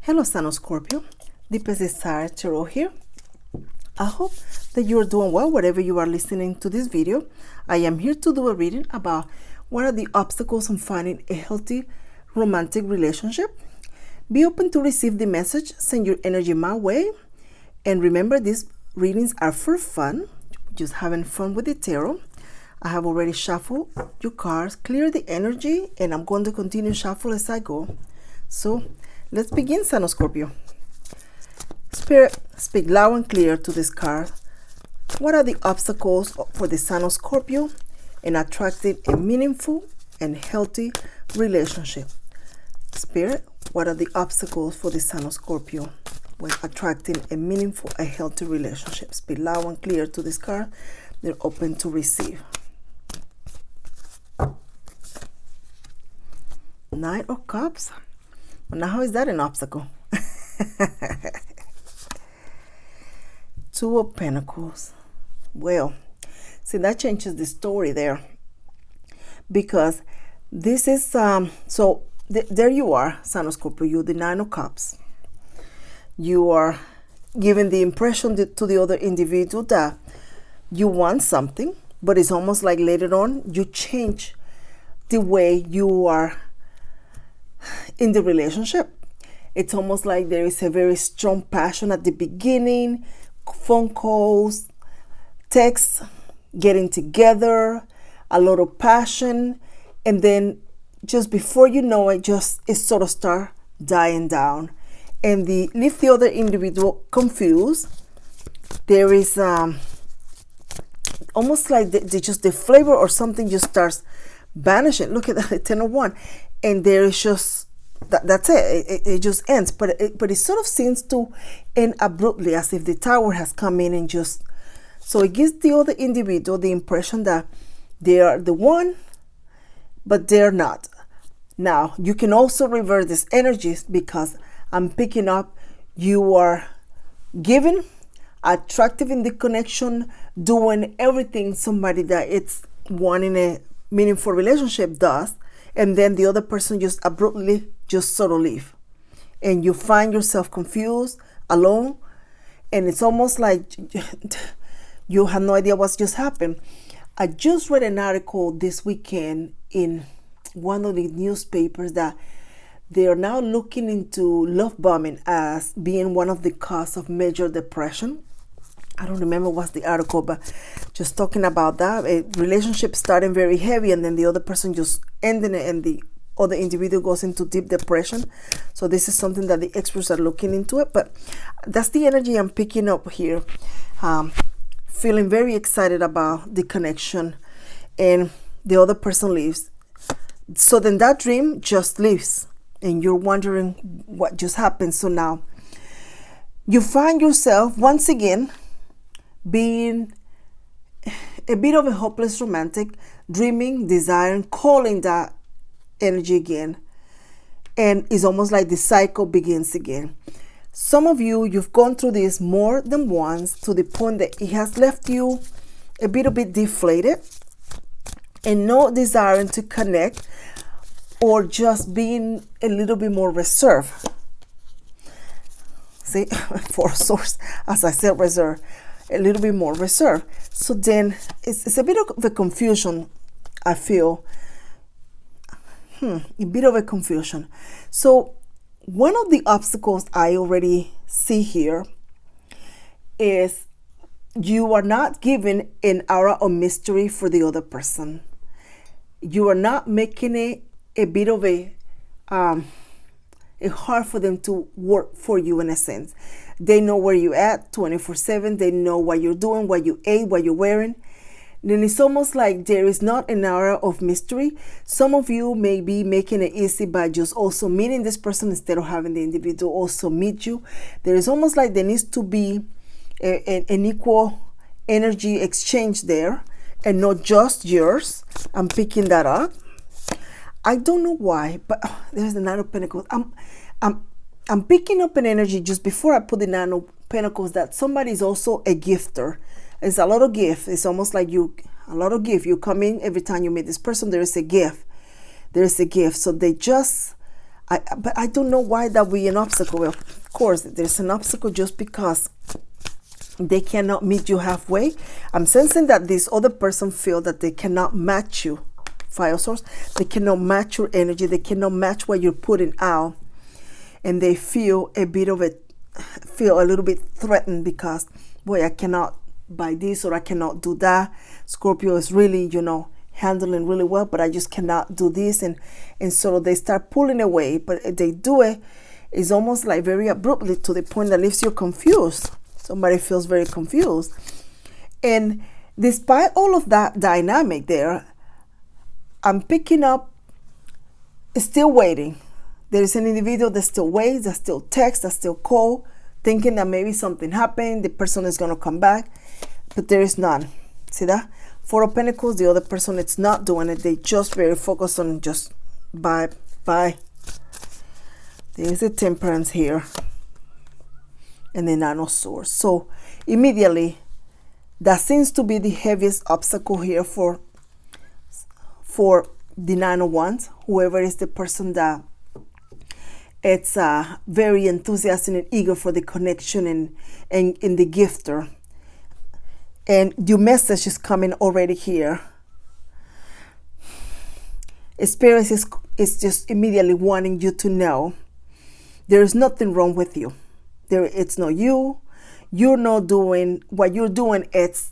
Hello, Sun of Scorpio. Deepest Desire Tarot here. I hope that you are doing well wherever you are listening to this video. I am here to do a reading about what are the obstacles in finding a healthy romantic relationship. Be open to receive the message. Send your energy my way. And remember, these readings are for fun. Just having fun with the tarot. I have already shuffled your cards, clear the energy, and I'm going to continue shuffle as I go. So let's begin, Sun of Scorpio. Spirit, speak loud and clear to this card. What are the obstacles for the Sun of Scorpio in attracting a meaningful and healthy relationship? Spirit, what are the obstacles for the Sun of Scorpio when attracting a meaningful and healthy relationship? Speak loud and clear to this card. They're open to receive. Knight of Cups. Well, now how is that an obstacle? Two of Pentacles. Well, see, that changes the story there, because this is there you are, Sun of Scorpio. You're the Nine of Cups. You are giving the impression to the other individual that you want something, but it's almost like later on you change the way you are in the relationship. It's almost like there is a very strong passion at the beginning, phone calls, texts, getting together, a lot of passion, and then just before you know it, it sort of start dying down, and leave the other individual confused. There is almost like the flavor or something just starts vanishing. Look at that, the 10 of Wands. And there is just, that's it. It just ends. But it sort of seems to end abruptly, as if the Tower has come in and just, so it gives the other individual the impression that they are the one, but they're not. Now, you can also reverse these energies, because I'm picking up you are giving, attractive in the connection, doing everything somebody that it's wanting a meaningful relationship does. And then the other person just abruptly just sort of leave. And you find yourself confused, alone. And it's almost like you have no idea what's just happened. I just read an article this weekend in one of the newspapers that they are now looking into love bombing as being one of the causes of major depression. I don't remember what's the article, but just talking about that, a relationship starting very heavy and then the other person just ending it, and the other individual goes into deep depression. So this is something that the experts are looking into it, but that's the energy I'm picking up here. Feeling very excited about the connection, and the other person leaves. So then that dream just leaves, and you're wondering what just happened. So now you find yourself once again being a bit of a hopeless romantic, dreaming, desiring, calling that energy again. And it's almost like the cycle begins again. Some of you've gone through this more than once, to the point that it has left you a bit deflated and no desiring to connect, or just being a little bit more reserved. See, for Swords, as I said, reserved. A little bit more reserved. So then it's a bit of a confusion, I feel. A bit of a confusion. So one of the obstacles I already see here is you are not giving an aura of mystery for the other person. You are not making it a bit of a hard for them to work for you, in a sense. They know where you're at 24/7. They know what you're doing, what you ate, what you're wearing. Then it's almost like there is not an aura of mystery. Some of you may be making it easy by just also meeting this person instead of having the individual also meet you. There is almost like there needs to be an equal energy exchange there, and not just yours. I'm picking that up. I don't know why, but there's the Nine of Pentacles. I'm picking up an energy just before I put the Nine of Pentacles that somebody's also a gifter. It's a lot of gift. It's almost like a lot of gift. You come in every time you meet this person, there is a gift. There is a gift. So they just But I don't know why that would be an obstacle. Well, of course, there's an obstacle just because they cannot meet you halfway. I'm sensing that this other person feel that they cannot match you, fire source. They cannot match your energy. They cannot match what you're putting out. And they feel a little bit threatened because, boy, I cannot buy this or I cannot do that. Scorpio is really, handling really well, but I just cannot do this. And so they start pulling away, but they do it. It's almost like very abruptly to the point that leaves you confused. Somebody feels very confused. And despite all of that dynamic there, I'm picking up, still waiting. There is an individual that still waits, that still texts, that still call, thinking that maybe something happened, the person is going to come back, but there is none. See that? Four of Pentacles, the other person is not doing it. They just very focused on just bye. There's a Temperance here. And the Nine of Swords. So immediately, that seems to be the heaviest obstacle here for the Nine of Wands. Whoever is the person that it's very enthusiastic and eager for the connection and the gifter. And your message is coming already here. Spirit is just immediately wanting you to know there is nothing wrong with you. It's not you. You're not doing what you're doing. It's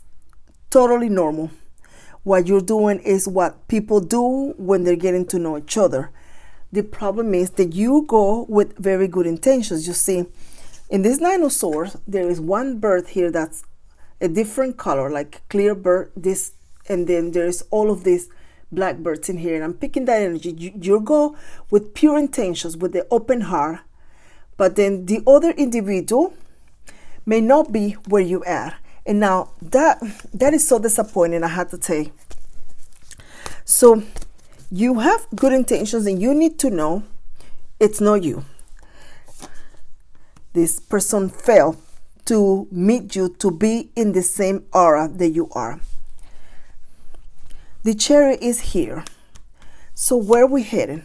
totally normal. What you're doing is what people do when they're getting to know each other. The problem is that you go with very good intentions. You see, in this Nine of Swords, there is one bird here that's a different color, like clear bird, and then there's all of these black birds in here. And I'm picking that energy. You go with pure intentions, with the open heart. But then the other individual may not be where you are. And now that is so disappointing, I have to say. So you have good intentions and you need to know it's not you. This person failed to meet you, to be in the same aura that you are. The Chariot is here. So where are we heading?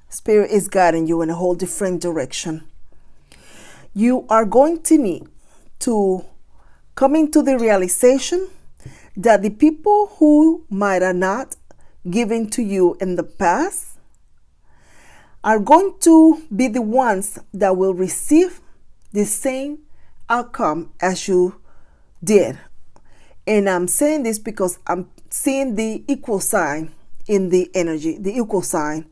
Spirit is guiding you in a whole different direction. You are going to need to come into the realization that the people who might have not given to you in the past are going to be the ones that will receive the same outcome as you did. And I'm saying this because I'm seeing the equal sign in the energy, the equal sign.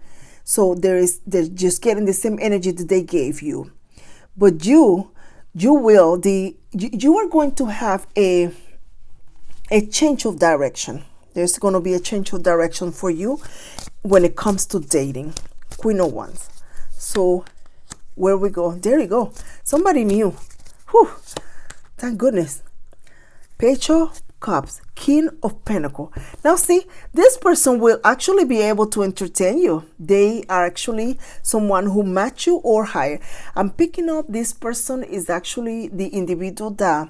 So they're just getting the same energy that they gave you. But you are going to have a change of direction. There's going to be a change of direction for you when it comes to dating. Queen of Wands. So where we go? There you go. Somebody new. Whew. Thank goodness. Page of Cups, King of Pentacles. Now see, this person will actually be able to entertain you. They are actually someone who match you or higher. I'm picking up this person is actually the individual that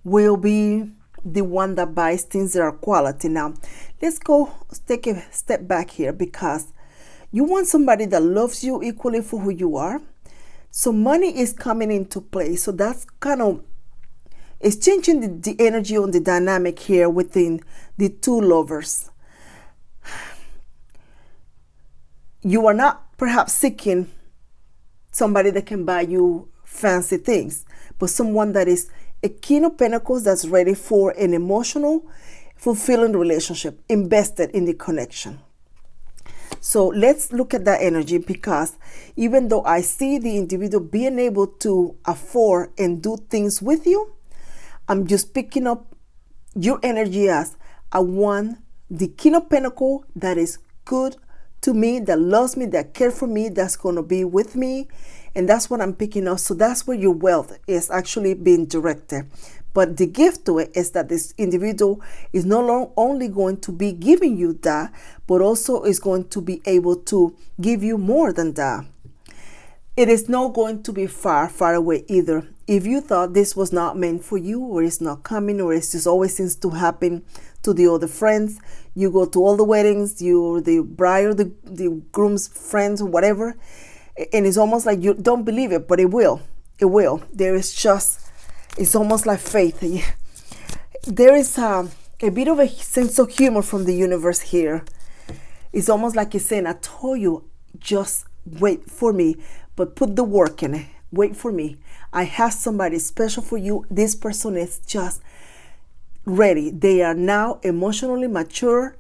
will be the one that buys things that are quality. Now, let's take a step back here, because you want somebody that loves you equally for who you are. So money is coming into play. So that's kind of, it's changing the energy on the dynamic here within the two lovers. You are not perhaps seeking somebody that can buy you fancy things, but someone that is a King of Pentacles that's ready for an emotional, fulfilling relationship, invested in the connection. So let's look at that energy, because even though I see the individual being able to afford and do things with you, I'm just picking up your energy as I want the King of Pentacles that is good to me, that loves me, that cares for me, that's going to be with me. And that's what I'm picking up. So that's where your wealth is actually being directed. But the gift to it is that this individual is not only going to be giving you that, but also is going to be able to give you more than that. It is not going to be far, far away either. If you thought this was not meant for you, or it's not coming, or it's just always seems to happen to the other friends, you go to all the weddings, you're the bride or the groom's friends or whatever, And it's almost like you don't believe it, but it will. It will. There is just, it's almost like faith. There is a bit of a sense of humor from the universe here. It's almost like it's saying, I told you, just wait for me, but put the work in it. Wait for me. I have somebody special for you. This person is just ready. They are now emotionally mature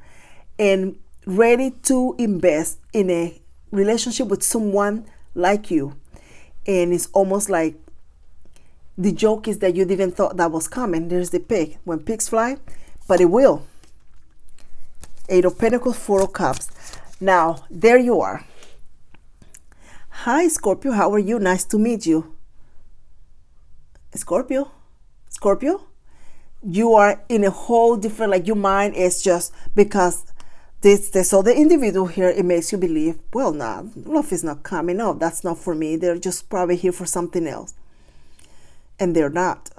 and ready to invest in a relationship with someone like you. And it's almost like the joke is that you didn't thought that was coming. There's the pig. When pigs fly, but it will. 8 of Pentacles, 4 of Cups. Now, there you are. Hi, Scorpio. How are you? Nice to meet you. Scorpio? You are in a whole different, like your mind is just, because this other individual here, it makes you believe, well, nah, love is not coming. No, that's not for me. They're just probably here for something else. And they're not.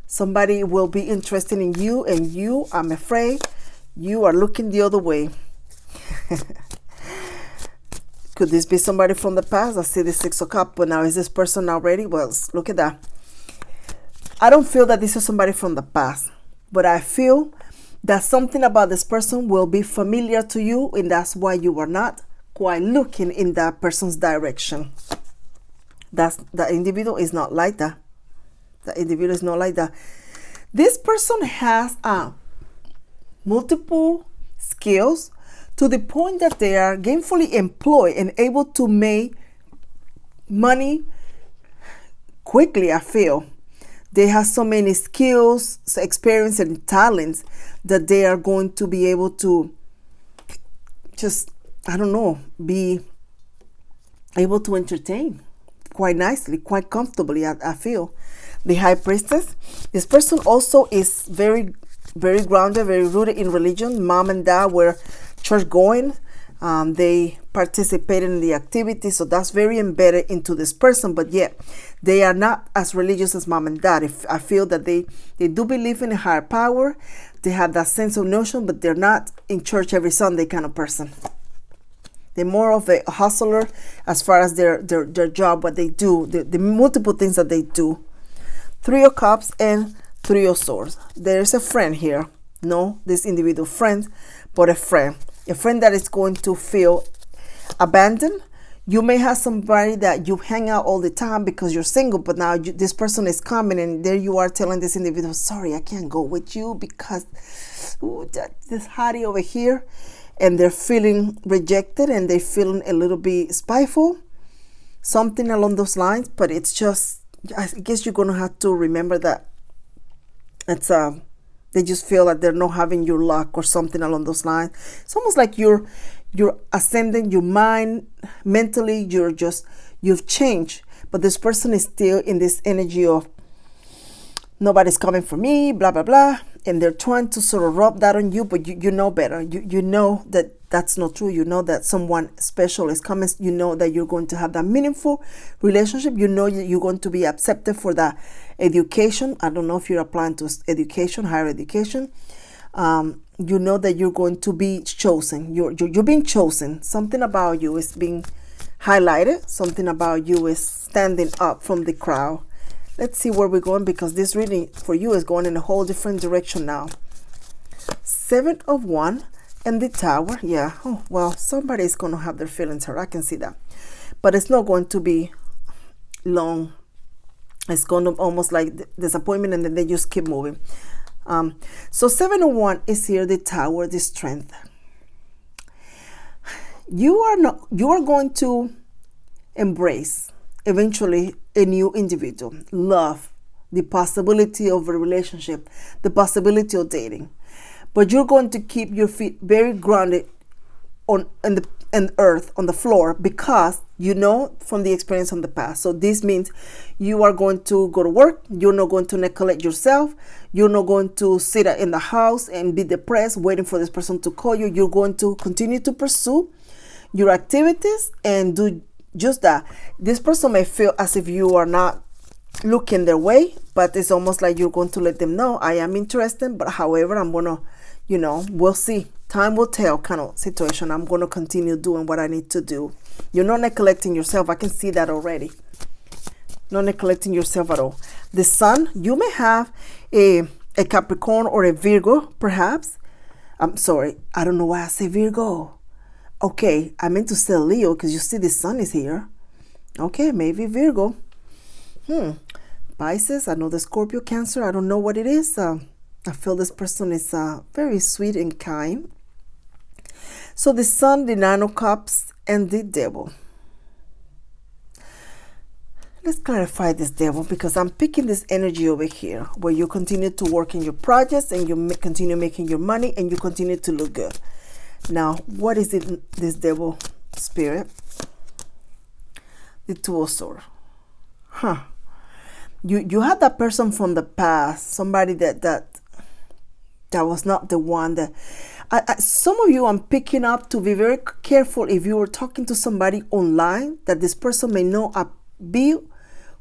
Somebody will be interested in you, and you, I'm afraid, you are looking the other way. Could this be somebody from the past? I see the 6 of Cups, but now is this person now ready? Well, look at that. I don't feel that this is somebody from the past, but I feel that something about this person will be familiar to you, and that's why you are not quite looking in that person's direction. The individual is not like that. The individual is not like that. This person has multiple skills to the point that they are gainfully employed and able to make money quickly, I feel. They have so many skills, experience, and talents that they are going to be able to just, I don't know, be able to entertain quite nicely, quite comfortably, I feel. The High Priestess. This person also is very, very grounded, very rooted in religion. Mom and dad were church going. They participated in the activity, so that's very embedded into this person, but yet they are not as religious as mom and dad. I feel that they do believe in a higher power. They have that sense of notion, but they're not in church every Sunday kind of person. They're more of a hustler as far as their job, what they do, the multiple things that they do. 3 of Cups and 3 of Swords. There's a friend here. No, this individual friend, but a friend. A friend that is going to feel abandoned. You may have somebody that you hang out all the time because you're single, but now this person is coming, and there you are telling this individual, sorry, I can't go with you because this hottie over here, and they're feeling rejected and they're feeling a little bit spiteful, something along those lines. But it's just, I guess you're going to have to remember that it's they just feel like they're not having your luck or something along those lines. It's almost like you're ascending your mind mentally. You've changed, but this person is still in this energy of nobody's coming for me, blah blah blah, and they're trying to sort of rub that on you, but you know better. You know that that's not true. You know that someone special is coming. You know that you're going to have that meaningful relationship. You know you're going to be accepted for that education. I don't know if you're applying to education, higher education. You know that you're going to be chosen. You're being chosen. Something about you is being highlighted. Something about you is standing up from the crowd. Let's see where we're going, because this reading for you is going in a whole different direction now. 7 of Wands and the Tower. Yeah. Oh, well, somebody is going to have their feelings hurt. I can see that. But it's not going to be long. It's going to almost like disappointment, and then they just keep moving. So 7 of Wands is here, the Tower, the Strength. You are going to embrace eventually a new individual, love, the possibility of a relationship, the possibility of dating, but you're going to keep your feet very grounded on earth, on the floor, because you know from the experience on the past. So this means you are going to go to work. You're not going to neglect yourself. You're not going to sit in the house and be depressed waiting for this person to call you. You're going to continue to pursue your activities and do just that. This person may feel as if you are not looking their way, but it's almost like you're going to let them know, I am interested, but however, I'm gonna, we'll see. Time will tell kind of situation. I'm going to continue doing what I need to do. You're not neglecting yourself. I can see that already. Not neglecting yourself at all. The sun, you may have a Capricorn or a Virgo, perhaps. I'm sorry. I don't know why I say Virgo. Okay, I meant to say Leo because you see the sun is here. Okay, maybe Virgo. Pisces, I know the Scorpio, Cancer. I don't know what it is. I feel this person is very sweet and kind. So the sun, the Nine of Cups, and the Devil. Let's clarify this, Devil, because I'm picking this energy over here where you continue to work in your projects and you continue making your money and you continue to look good. Now, what is it, this Devil spirit? The Two of Swords. You had that person from the past, somebody that was not the one that. Some of you, I'm picking up to be very careful if you were talking to somebody online that this person may not be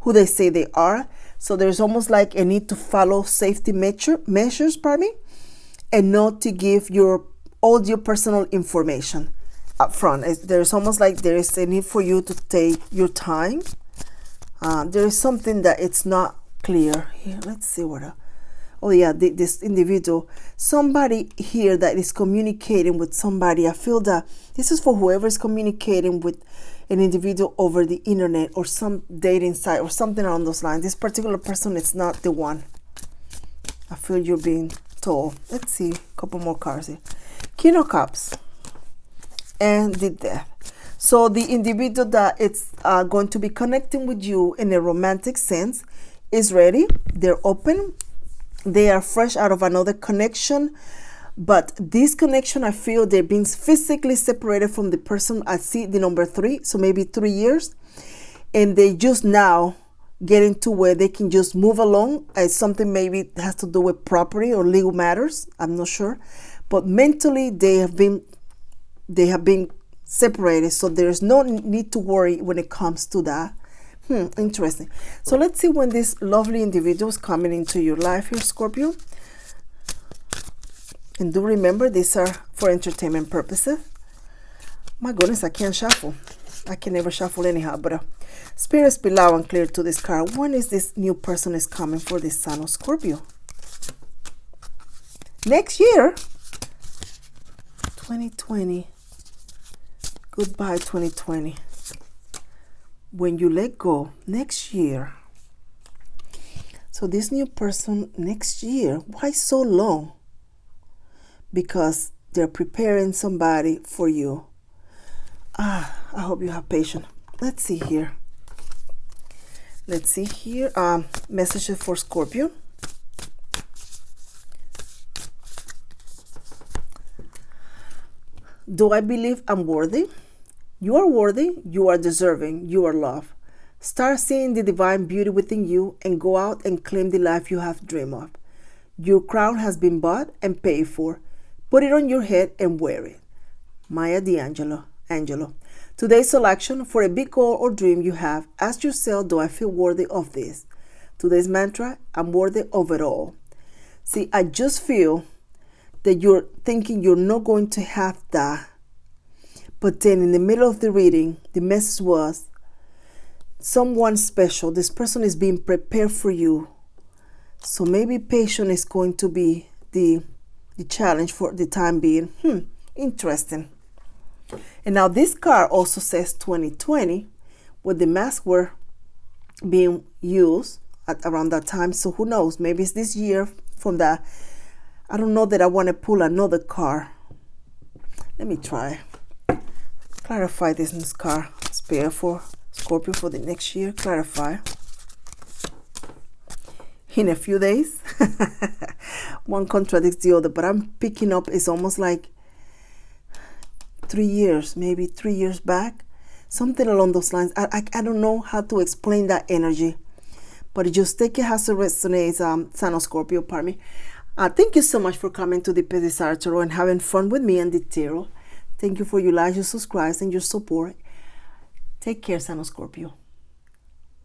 who they say they are. So there's almost like a need to follow safety measures, and not to give all your personal information up front. There's almost like there is a need for you to take your time. There is something that it's not clear here. Let's see what. Oh yeah, this individual, somebody here that is communicating with somebody. I feel that this is for whoever is communicating with an individual over the internet or some dating site or something along those lines. This particular person is not the one. I feel you're being told. Let's see, a couple more cards here. King of Cups and the Death. So the individual that it's going to be connecting with you in a romantic sense is ready. They're open. They are fresh out of another connection, but this connection, I feel they're being physically separated from the person. I see the number 3, so maybe 3 years, and they just now getting to where they can just move along. As something maybe has to do with property or legal matters. I'm not sure, but mentally they have been separated, so there's no need to worry when it comes to that. Interesting. So let's see when this lovely individual is coming into your life here, Scorpio. And do remember, these are for entertainment purposes. My goodness, I can't shuffle. I can never shuffle anyhow, but Spirit, speak loud and clear to this card. When is this new person is coming for this Sun of Scorpio? Next year, 2020. Goodbye, 2020. When you let go next year. So this new person next year, why so long? Because they're preparing somebody for you. I hope you have patience. Let's see here. Messages for Scorpio. Do I believe I'm worthy? You are worthy, you are deserving, you are loved. Start seeing the divine beauty within you and go out and claim the life you have dreamed of. Your crown has been bought and paid for. Put it on your head and wear it. Maya D'Angelo. Today's selection for a big goal or dream you have. Ask yourself, do I feel worthy of this? Today's mantra, I'm worthy of it all. See, I just feel that you're thinking you're not going to have that. But then in the middle of the reading, the message was someone special. This person is being prepared for you. So maybe patience is going to be the challenge for the time being. Interesting. And now this card also says 2020, with the masks were being used at around that time. So who knows? Maybe it's this year from that. I don't know that I want to pull another card. Let me try. Clarify this card. Spirit for Scorpio for the next year. Clarify. In a few days. One contradicts the other, but I'm picking up, it's almost like 3 years, maybe 3 years back. Something along those lines. I don't know how to explain that energy, but just take it as it resonates. Sun of Scorpio, pardon me. Thank you so much for coming to the Desire Tarot and having fun with me and the tarot. Thank you for your likes, your subscribes, and your support. Take care, Sun of Scorpio.